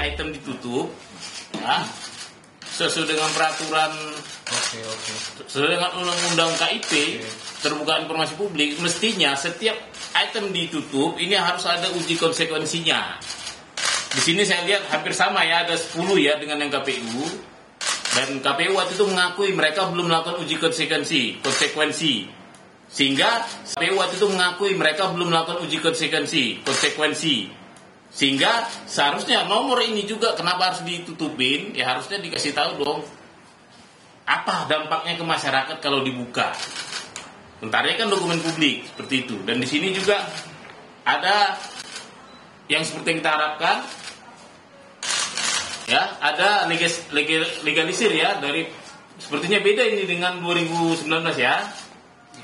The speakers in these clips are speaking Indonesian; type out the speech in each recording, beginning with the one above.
item ditutup, ya, sesuai dengan peraturan, sesuai dengan undang-undang KIP, terbuka informasi publik, mestinya setiap item ditutup ini harus ada uji konsekuensinya. Di sini saya lihat hampir sama ya, ada 10 ya dengan yang KPU, dan KPU waktu itu mengakui mereka belum melakukan uji konsekuensi. Sehingga KPU waktu itu mengakui mereka belum melakukan uji konsekuensi. Sehingga seharusnya nomor ini juga kenapa harus ditutupin? Ya harusnya dikasih tahu dong apa dampaknya ke masyarakat kalau dibuka. Sementara kan dokumen publik seperti itu. Dan di sini juga ada yang seperti yang kita harapkan. Ya, ada legalisir ya dari sepertinya beda ini dengan 2019 ya.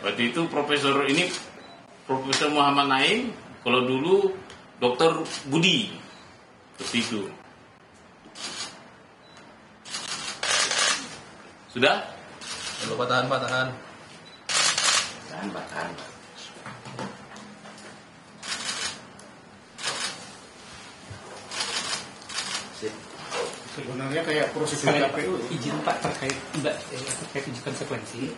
Waktu itu Profesor Muhammad Naim, kalau dulu Dr. Budi, seperti itu. Sudah? Lupa tahan. Tahan. Sebenarnya kayak proses KPU izin Pak terkait uji konsekuensi.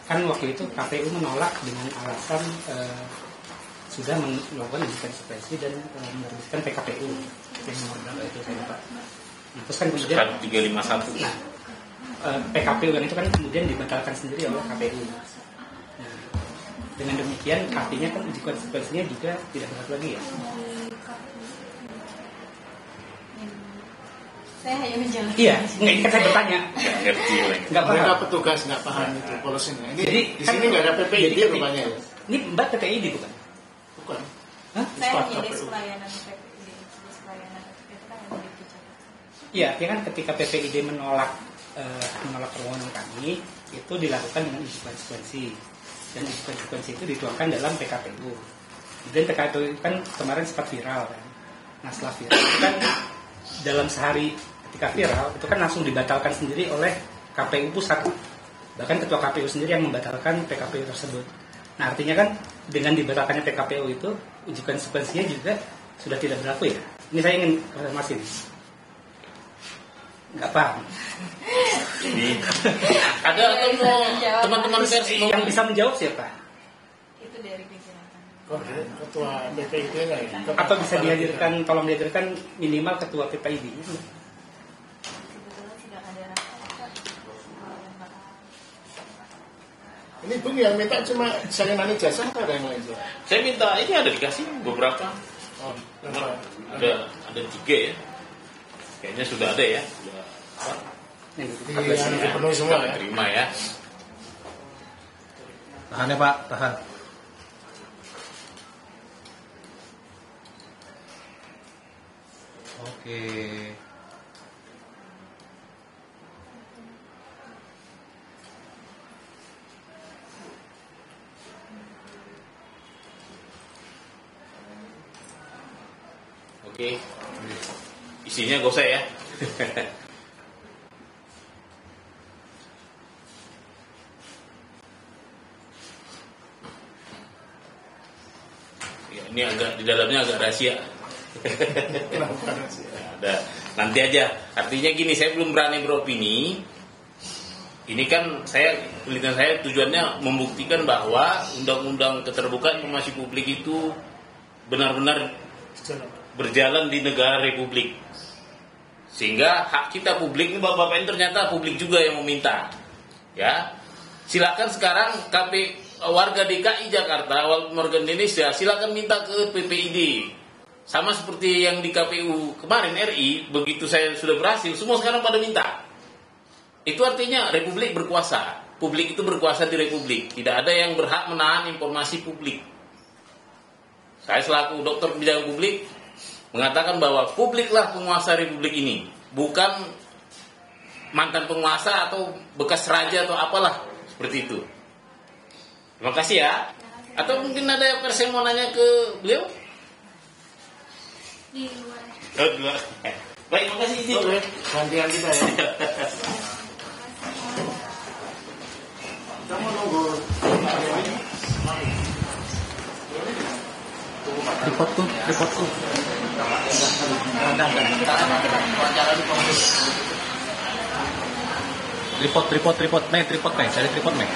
Kan waktu itu KPU menolak dengan alasan sudah melakukan uji konsekuensi dan menerbitkan PKPU yang nomor berapa itu saya lupa. Nah, terus kan kemudian 351. Nah, PKPU yang itu kan kemudian dibatalkan sendiri oleh KPU. Nah, dengan demikian artinya kan uji konsekuensinya juga tidak berlaku lagi ya. Saya hanya menjelaskan. Iya, nggak saya bertanya. Ngerti. Nggak paham. mereka petugas nggak paham itu polosinya. Ini Jadi di sini nggak ada PPID rupanya ya. Ini Mbak PPID bukan? Bukan. Hah? Saya Staf hanya KPU. des pelayanan PPID, des pelayanan itu kan yang dikejar. Iya, ya kan ketika PPID menolak permohonan kami itu dilakukan dengan uji konsekuensi dan uji konsekuensi itu dituangkan dalam PKPU. Dan PKPU kan kemarin sempat viral kan. Nah setelah viral itu kan dalam sehari ketika viral itu kan langsung dibatalkan sendiri oleh KPU pusat. Bahkan ketua KPU sendiri yang membatalkan PKPU tersebut. Nah artinya kan dengan dibatalkannya PKPU itu uji konsekuensinya juga sudah tidak berlaku ya. Ini saya ingin konfirmasi nih. Nggak paham. Jadi ada atau teman-teman versi Yang bisa menjawab siapa? Itu dari pimpinan. Ketua PPID lah ya. Atau bisa dihadirkan, tolong dihadirkan minimal ketua PPID. Kebetulan sedang ada rapat. Ini Bung yang minta cuma salinan ijazah atau ada yang lain? saya minta ini ada dikasih beberapa. Oh, apa? Ada 3 ya. Kayaknya sudah ada ya. Iya, dipenuhi semua ya. Terima ya. Tahan ya Pak, tahan. Oke. Oke. Isinya gak usah ya. Ya, ini agak di dalamnya agak rahasia. Ada nanti aja. Artinya gini, saya belum berani beropini. Ini kan penelitian saya tujuannya membuktikan bahwa undang-undang keterbukaan informasi publik itu benar-benar berjalan di negara republik. Sehingga hak kita publik ini Bapak-Bapak ini ternyata publik juga yang meminta. Ya. Silakan sekarang warga DKI Jakarta, warga Indonesia silakan minta ke PPID. Sama seperti yang di KPU kemarin RI, begitu saya sudah berhasil, semua sekarang pada minta. Itu artinya republik berkuasa. Publik itu berkuasa di republik. Tidak ada yang berhak menahan informasi publik. Saya selaku dokter bidang publik mengatakan bahwa publiklah penguasa republik ini, bukan mantan penguasa atau bekas raja atau apalah seperti itu. Terima kasih ya. Atau mungkin ada versi mau nanya ke beliau? Di luar. Oh, di luar. Baik, terima kasih izin. Oke, gantian kita ya. Kita mau nunggu Report tuh. Tripod, Mei, cari tripod, Mei.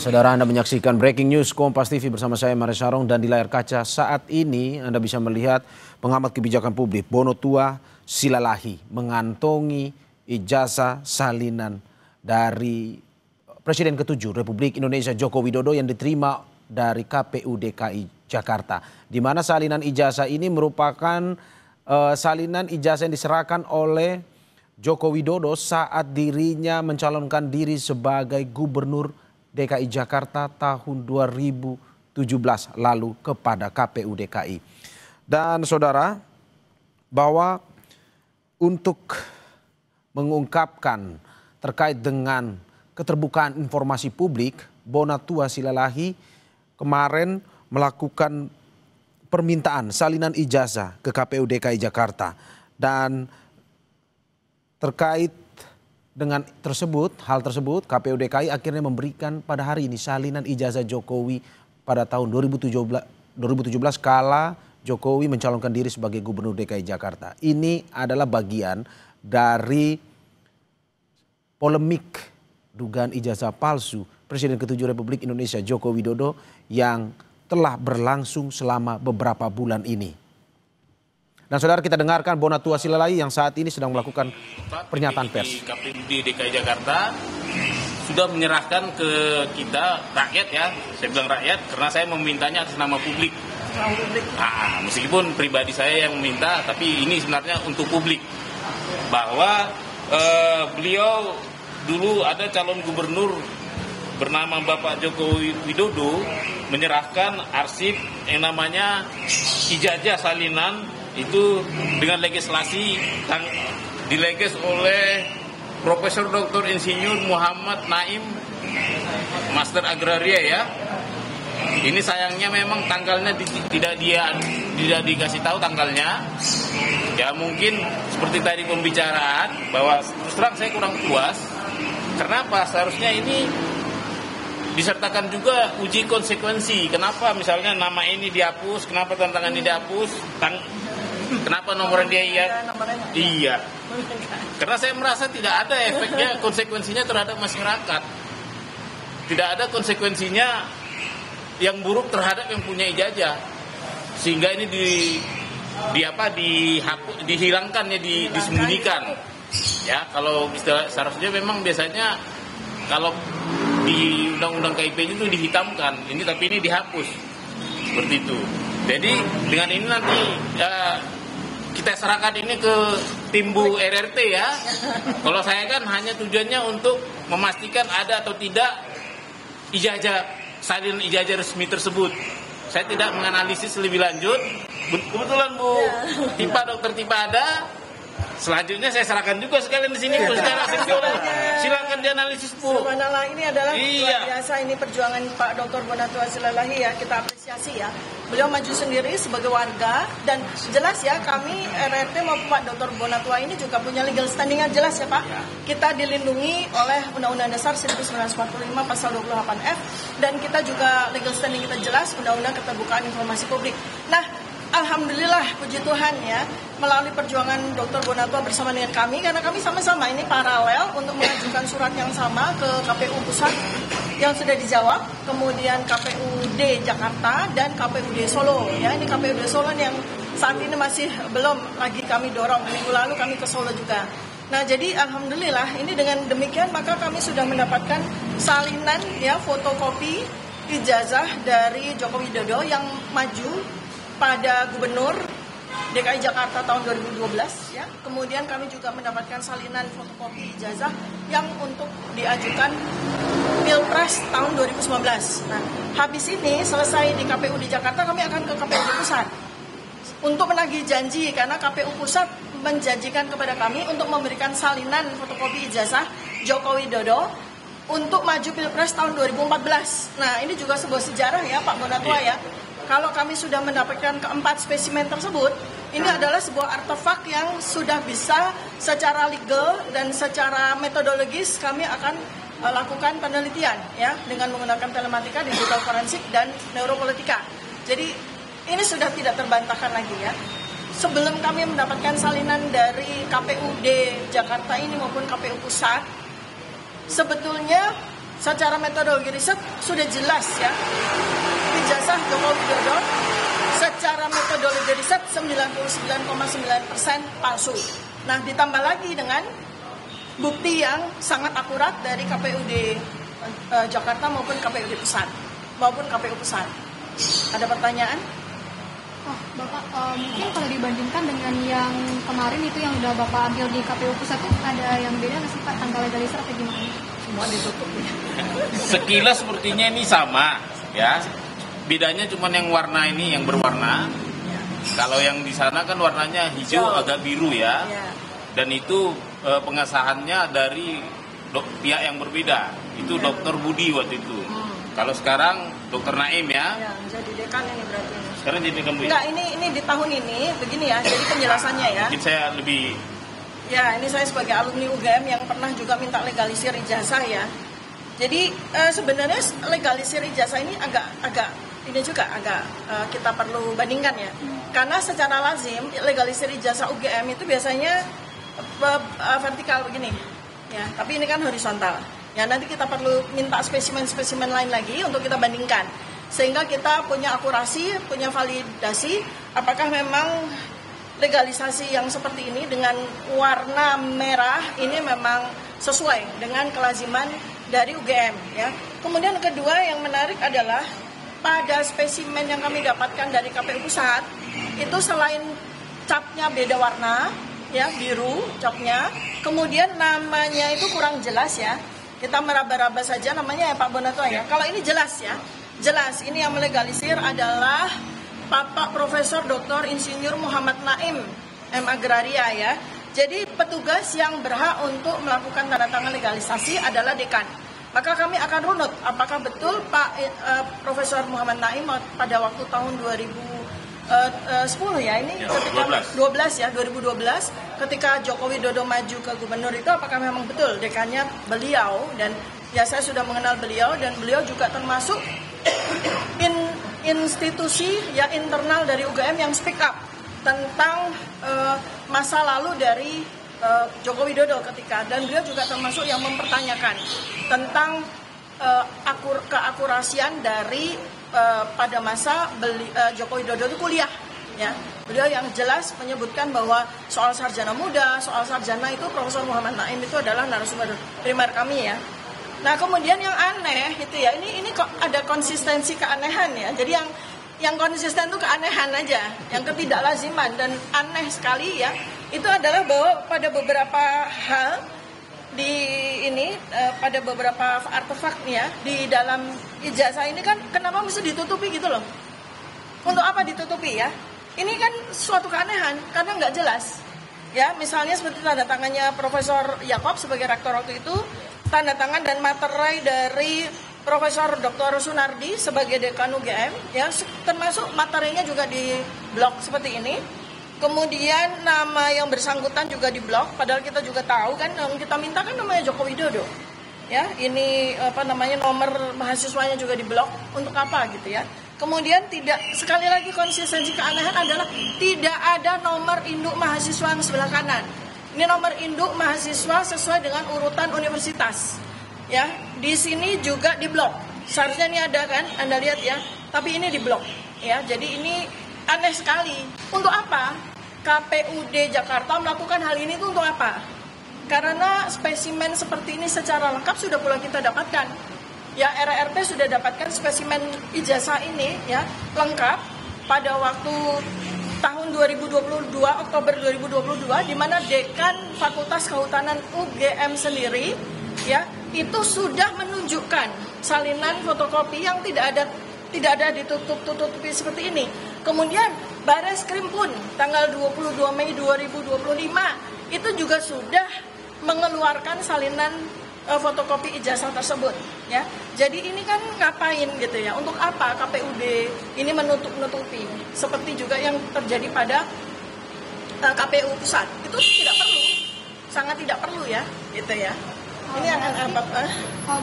Saudara, Anda menyaksikan Breaking News Kompas TV bersama saya Mares Sarong, dan di layar kaca saat ini Anda bisa melihat pengamat kebijakan publik Bono Tua Silalahi mengantongi ijazah salinan dari Presiden ke-7 Republik Indonesia Joko Widodo yang diterima dari KPU DKI Jakarta, di mana salinan ijazah ini merupakan salinan ijazah yang diserahkan oleh Joko Widodo saat dirinya mencalonkan diri sebagai Gubernur DKI Jakarta tahun 2017 lalu kepada KPU DKI. Dan saudara, bahwa untuk mengungkapkan terkait dengan keterbukaan informasi publik, Bono Tua Silalahi kemarin melakukan permintaan salinan ijazah ke KPU DKI Jakarta. Dan terkait dengan hal tersebut KPU DKI akhirnya memberikan pada hari ini salinan ijazah Jokowi pada tahun 2017 kala Jokowi mencalonkan diri sebagai Gubernur DKI Jakarta. Ini adalah bagian dari polemik dugaan ijazah palsu Presiden ke-7 Republik Indonesia Joko Widodo yang telah berlangsung selama beberapa bulan ini. Dan saudara, kita dengarkan Bono Tua Silalahi yang saat ini sedang melakukan pernyataan pers. KPU di DKI Jakarta sudah menyerahkan ke kita rakyat, ya, saya bilang rakyat karena saya memintanya atas nama publik. Meskipun pribadi saya yang meminta, tapi ini sebenarnya untuk publik, bahwa beliau dulu ada calon gubernur bernama Bapak Joko Widodo menyerahkan arsip yang namanya ijazah salinan itu dengan legislasi dileges oleh Profesor Dr. Insinyur Muhammad Naim, Master Agraria, ya. Ini sayangnya memang tanggalnya tidak dikasih tahu tanggalnya. Ya mungkin seperti tadi pembicaraan bahwa terus terang saya kurang puas. Kenapa? Seharusnya ini disertakan juga uji konsekuensi. Kenapa misalnya nama ini dihapus, kenapa tantangan ini dihapus, kenapa nomornya dia iya. Karena saya merasa tidak ada efeknya, konsekuensinya terhadap masyarakat. Tidak ada konsekuensinya yang buruk terhadap yang punya ijazah. Sehingga ini dihilangkan, ya, disembunyikan. Ya, kalau seharusnya memang biasanya kalau di undang-undang KIP itu dihitamkan, tapi ini dihapus seperti itu. Jadi dengan ini nanti kita serahkan ini ke Timbu RRT, ya. Kalau saya kan hanya tujuannya untuk memastikan ada atau tidak salinan ijazah resmi tersebut. Saya tidak menganalisis lebih lanjut. Kebetulan Bu Dr. Tipa ada. Selanjutnya saya serahkan juga sekalian di sini secara sektoral. Silakan dianalisis, Bu. Subhanallah, ini adalah luar biasa, ini perjuangan Pak Dr. Bono Tua Silalahi, ya, kita apresiasi, ya. Beliau maju sendiri sebagai warga, dan jelas, ya, kami RRT maupun Pak Dr. Bono Tua ini juga punya legal standing yang jelas, ya, Pak. Kita dilindungi oleh Undang-Undang Dasar 1945 pasal 28F, dan kita juga legal standing kita jelas Undang-Undang Keterbukaan Informasi Publik. Nah, alhamdulillah, puji Tuhan, ya, melalui perjuangan Dr. Bono Tua bersama dengan kami, karena kami sama-sama ini paralel untuk mengajukan surat yang sama ke KPU Pusat yang sudah dijawab, kemudian KPUD Jakarta dan KPUD Solo, ya. Ini KPUD Solo yang saat ini masih belum lagi kami dorong. Minggu lalu kami ke Solo juga. Nah, jadi alhamdulillah ini dengan demikian maka kami sudah mendapatkan salinan, ya, fotokopi ijazah dari Joko Widodo yang maju pada Gubernur DKI Jakarta tahun 2012, ya. Kemudian kami juga mendapatkan salinan fotokopi ijazah yang untuk diajukan Pilpres tahun 2019. Nah, habis ini selesai di KPU di Jakarta, kami akan ke KPU Pusat untuk menagih janji, karena KPU Pusat menjanjikan kepada kami untuk memberikan salinan fotokopi ijazah Joko Widodo untuk maju Pilpres tahun 2014. Nah, ini juga sebuah sejarah, ya, Pak Bono Tua, ya. kalau kami sudah mendapatkan keempat spesimen tersebut, ini adalah sebuah artefak yang sudah bisa secara legal dan secara metodologis kami akan lakukan penelitian ya dengan menggunakan telematika, digital forensik dan neuropolitika. Jadi ini sudah tidak terbantahkan lagi ya. Sebelum kami mendapatkan salinan dari KPUD Jakarta ini maupun KPU Pusat, sebetulnya secara metodologi riset sudah jelas ya. Ijazah Joko Widodo secara metodologi riset 99,9% palsu. Nah, ditambah lagi dengan bukti yang sangat akurat dari KPUD Jakarta maupun KPUD Pusat maupun KPU Pusat. Ada pertanyaan? Oh, Bapak, mungkin kalau dibandingkan dengan yang kemarin itu yang udah Bapak ambil di KPU Pusat itu ada yang beda nggak sih Pak, tanggal legalisir atau gimana? Semua ditutup ya. Sekilas sepertinya ini sama ya. Bedanya cuma yang warna ini yang berwarna. Kalau yang di sana kan warnanya hijau agak biru ya. Dan itu pengesahannya dari pihak yang berbeda. Itu Dr. Budi waktu itu. Kalau sekarang Dr. Naim ya. Ya, jadi dekan ini berarti. Sekarang jadi dekan. Enggak, ini di tahun ini begini ya. Jadi penjelasannya ya. Mungkin saya lebih. Ya, ini saya sebagai alumni UGM yang pernah juga minta legalisir ijazah ya. Jadi sebenarnya legalisir ijazah ini agak kita perlu bandingkan ya. Karena secara lazim legalisir ijazah UGM itu biasanya vertikal begini. Ya, tapi ini kan horizontal. Ya, nanti kita perlu minta spesimen-spesimen lain lagi untuk kita bandingkan. Sehingga kita punya akurasi, punya validasi apakah memang legalisasi yang seperti ini dengan warna merah ini memang sesuai dengan kelaziman dari UGM ya. Kemudian kedua yang menarik adalah pada spesimen yang kami dapatkan dari KPU Pusat itu selain capnya beda warna ya, biru capnya, kemudian namanya itu kurang jelas ya. Kita meraba-raba saja namanya ya Pak Bonatua ya. Kalau ini jelas ya. Jelas ini yang melegalisir adalah Bapak Profesor Dr. Insinyur Muhammad Naim M. Agraria ya. Jadi petugas yang berhak untuk melakukan tanda tangan legalisasi adalah dekan. Maka kami akan runut apakah betul Pak Profesor Muhammad Naim pada waktu tahun 2010 ya ini ya, ketika 2012 ketika Joko Widodo maju ke gubernur itu apakah memang betul dekannya beliau, dan ya saya sudah mengenal beliau dan beliau juga termasuk institusi ya internal dari UGM yang speak up tentang masa lalu dari Joko Widodo ketika, dan beliau juga termasuk yang mempertanyakan tentang keakurasian dari pada masa Joko Widodo itu kuliah ya. Beliau yang jelas menyebutkan bahwa soal sarjana muda, soal sarjana itu Profesor Muhammad Naim itu adalah narasumber primer kami ya. Nah, kemudian yang aneh itu ya, ini kok ada konsistensi keanehan ya. Jadi yang konsisten itu keanehan aja, yang ketidaklaziman dan aneh sekali ya. Itu adalah bahwa pada beberapa hal di ini pada beberapa artefak ya di dalam ijazah ini kan kenapa mesti ditutupi gitu loh? Untuk apa ditutupi ya? Ini kan suatu keanehan karena nggak jelas. Ya, misalnya seperti tanda tangannya Profesor Yakob sebagai rektor waktu itu, tanda tangan dan materai dari Profesor Dr. Sunardi sebagai dekan UGM, ya termasuk materinya juga di blog seperti ini. Kemudian nama yang bersangkutan juga di blog, padahal kita juga tahu kan yang kita minta kan namanya Joko Widodo. Ya, ini nomor mahasiswanya juga di blog, untuk apa gitu ya. Kemudian tidak, sekali lagi konsistensi keanehan adalah tidak ada nomor induk mahasiswa yang sebelah kanan. Ini nomor induk mahasiswa sesuai dengan urutan universitas. Ya, di sini juga di blok. Seharusnya ini ada kan, Anda lihat ya. Tapi ini di blok. Ya, jadi ini aneh sekali. Untuk apa? KPUD Jakarta melakukan hal ini itu untuk apa? Karena spesimen seperti ini secara lengkap sudah pula kita dapatkan. Ya, RRP sudah dapatkan spesimen ijazah ini ya lengkap pada waktu tahun 2022, Oktober 2022, di mana dekan Fakultas Kehutanan UGM sendiri ya itu sudah menunjukkan salinan fotokopi yang tidak ada ditutup-tutupi seperti ini. Kemudian Bareskrim pun tanggal 22 Mei 2025 itu juga sudah mengeluarkan salinan fotokopi ijazah tersebut ya. Jadi ini kan ngapain gitu ya? Untuk apa KPUD ini menutup-nutupi seperti juga yang terjadi pada KPU pusat. Itu tidak perlu. Sangat tidak perlu ya, gitu ya. Ini yang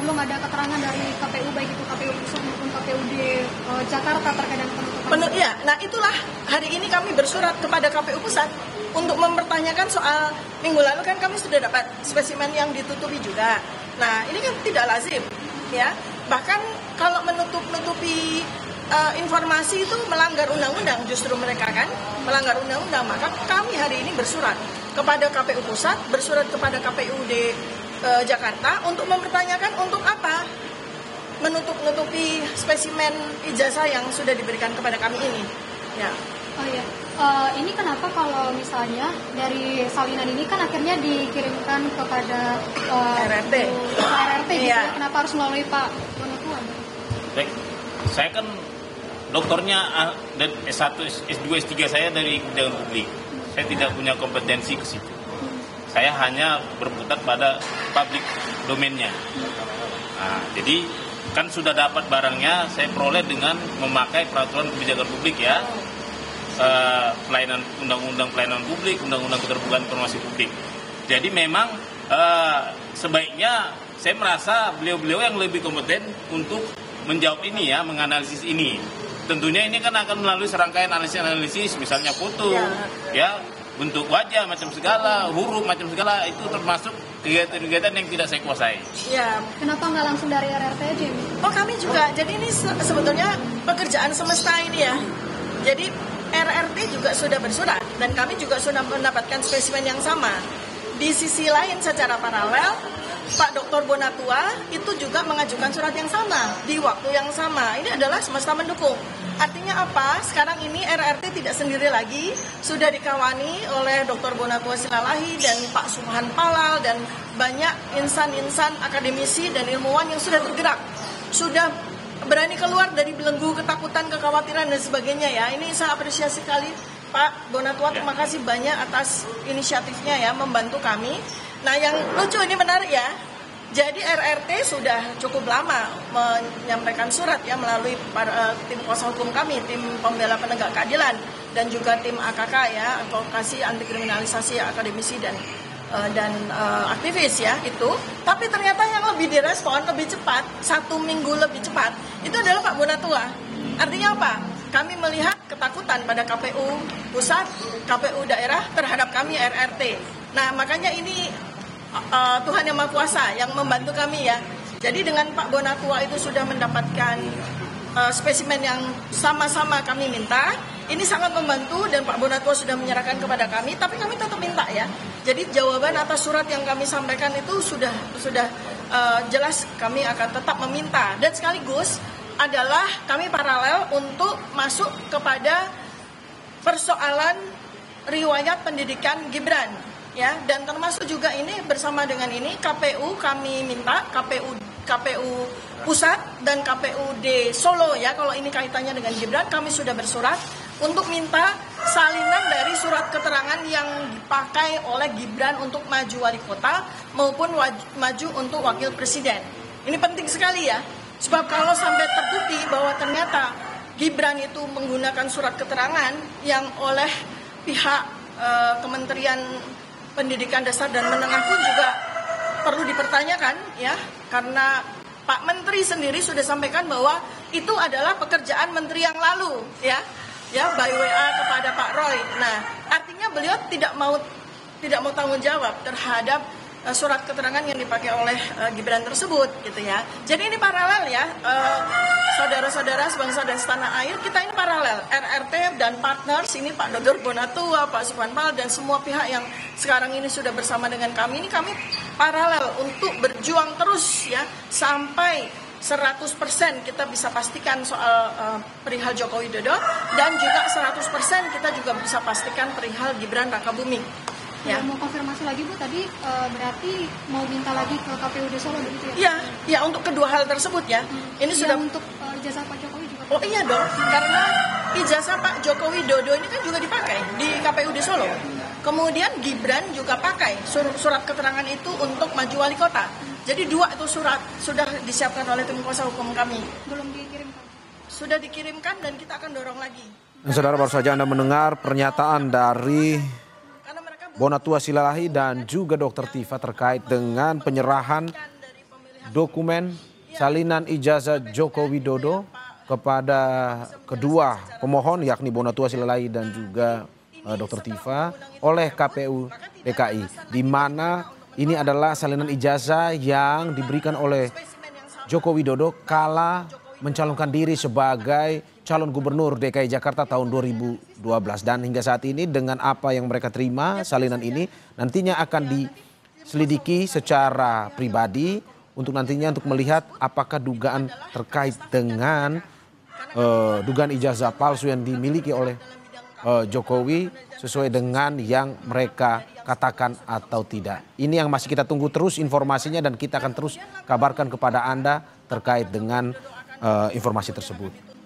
belum ada keterangan dari KPU baik itu KPU pusat maupun KPUD Jakarta terkait dengan penutupan. Ya, nah itulah hari ini kami bersurat kepada KPU pusat untuk mempertanyakan soal minggu lalu kan kami sudah dapat spesimen yang ditutupi juga. Nah ini kan tidak lazim, ya. Bahkan kalau menutup-nutupi informasi itu melanggar undang-undang, justru mereka kan melanggar undang-undang. Maka kami hari ini bersurat kepada KPU pusat, bersurat kepada KPUD Jakarta untuk mempertanyakan untuk apa menutup-nutupi spesimen ijazah yang sudah diberikan kepada kami ini. Ya. Oh iya. Ini kenapa kalau misalnya dari salinan ini kan akhirnya dikirimkan kepada RRT. RRT gitu Iya. ya. Kenapa harus melalui Pak Bonatua? Baik, saya kan doktornya dan S1, S2, S3 saya dari kebijakan publik. Saya tidak punya kompetensi ke situ. Saya hanya berputar pada public domainnya. Nah, jadi kan sudah dapat barangnya, saya peroleh dengan memakai peraturan kebijakan publik ya, pelayanan undang-undang pelayanan publik, undang-undang keterbukaan informasi publik. Jadi memang sebaiknya saya merasa beliau-beliau yang lebih kompeten untuk menjawab ini ya, menganalisis ini. Tentunya ini kan akan melalui serangkaian analisis, misalnya foto, ya. Bentuk wajah macam segala, huruf macam segala, itu termasuk kegiatan-kegiatan yang tidak saya kuasai. Ya. Kenapa nggak langsung dari RRT aja? Oh kami juga, jadi ini sebetulnya pekerjaan semesta ini ya. Jadi RRT juga sudah bersurat dan kami juga sudah mendapatkan spesimen yang sama. Di sisi lain secara paralel, Pak Dr. Bonatua itu juga mengajukan surat yang sama di waktu yang sama. Ini adalah semesta mendukung. Artinya apa? Sekarang ini RRT tidak sendiri lagi, sudah dikawani oleh Dr. Bonatua Silalahi dan Pak Subhan Palal dan banyak insan-insan akademisi dan ilmuwan yang sudah tergerak, sudah berani keluar dari belenggu ketakutan, kekhawatiran dan sebagainya ya. Ini saya apresiasi sekali Pak Bonatua, terima kasih banyak atas inisiatifnya ya membantu kami. Nah yang lucu ini menarik ya. Jadi RRT sudah cukup lama menyampaikan surat ya melalui tim kuasa hukum kami, tim pembela penegak keadilan dan juga tim AKK ya, advokasi anti kriminalisasi akademisi dan aktivis ya itu. Tapi ternyata yang lebih direspon lebih cepat, 1 minggu lebih cepat itu adalah Pak Bonatua. Artinya apa? Kami melihat ketakutan pada KPU pusat, KPU daerah terhadap kami RRT. Nah makanya ini Tuhan Yang Maha Kuasa yang membantu kami ya. Jadi dengan Pak Bonatua itu sudah mendapatkan spesimen yang sama-sama kami minta. Ini sangat membantu dan Pak Bonatua sudah menyerahkan kepada kami. Tapi kami tetap minta ya. Jadi jawaban atas surat yang kami sampaikan itu sudah jelas kami akan tetap meminta. Dan sekaligus adalah kami paralel untuk masuk kepada persoalan riwayat pendidikan Gibran. Ya, dan termasuk juga ini bersama dengan ini KPU kami minta KPU pusat dan KPUD Solo ya, kalau ini kaitannya dengan Gibran kami sudah bersurat untuk minta salinan dari surat keterangan yang dipakai oleh Gibran untuk maju wali kota maupun maju untuk wakil presiden. Ini penting sekali ya, sebab kalau sampai terbukti bahwa ternyata Gibran itu menggunakan surat keterangan yang oleh pihak Kementerian Pendidikan Dasar dan Menengah pun juga perlu dipertanyakan ya, karena Pak Menteri sendiri sudah sampaikan bahwa itu adalah pekerjaan menteri yang lalu ya by WA kepada Pak Roy. Nah artinya beliau tidak mau tanggung jawab terhadap surat keterangan yang dipakai oleh Gibran tersebut gitu ya. Jadi ini paralel ya, saudara-saudara sebangsa dan setanah air, kita ini paralel RRT dan partners ini Pak Dr. Bonatua, Pak Subhan Palal dan semua pihak yang sekarang ini sudah bersama dengan kami. Ini kami paralel untuk berjuang terus ya sampai 100% kita bisa pastikan soal perihal Joko Widodo dan juga 100% kita juga bisa pastikan perihal Gibran Rakabuming. Ya. Mau konfirmasi lagi Bu, tadi berarti mau minta lagi ke KPUD Solo begitu ya? Ya untuk kedua hal tersebut ya. Ini sudah untuk ijazah Pak Jokowi juga. Oh iya dong, karena ijazah Pak Joko Widodo ini kan juga dipakai di KPUD Solo. Kemudian Gibran juga pakai surat keterangan itu untuk maju wali kota. Jadi 2 itu surat sudah disiapkan oleh tim kuasa hukum kami. Belum dikirimkan. Sudah dikirimkan dan kita akan dorong lagi. Dan saudara, baru saja Anda mendengar pernyataan dari Karena mereka Bonatua Silalahi dan juga Dr. Tifa terkait dengan penyerahan dokumen salinan ijazah Joko Widodo kepada kedua pemohon yakni Bonatua Silalahi dan juga Dr. Tifa oleh KPU DKI, di mana ini adalah salinan ijazah yang diberikan oleh Joko Widodo kala mencalonkan diri sebagai calon gubernur DKI Jakarta tahun 2012. Dan hingga saat ini dengan apa yang mereka terima, salinan ini nantinya akan diselidiki secara pribadi untuk nantinya untuk melihat apakah dugaan terkait dengan dugaan ijazah palsu yang dimiliki oleh Jokowi sesuai dengan yang mereka katakan atau tidak. Ini yang masih kita tunggu terus informasinya dan kita akan terus kabarkan kepada Anda terkait dengan informasi tersebut.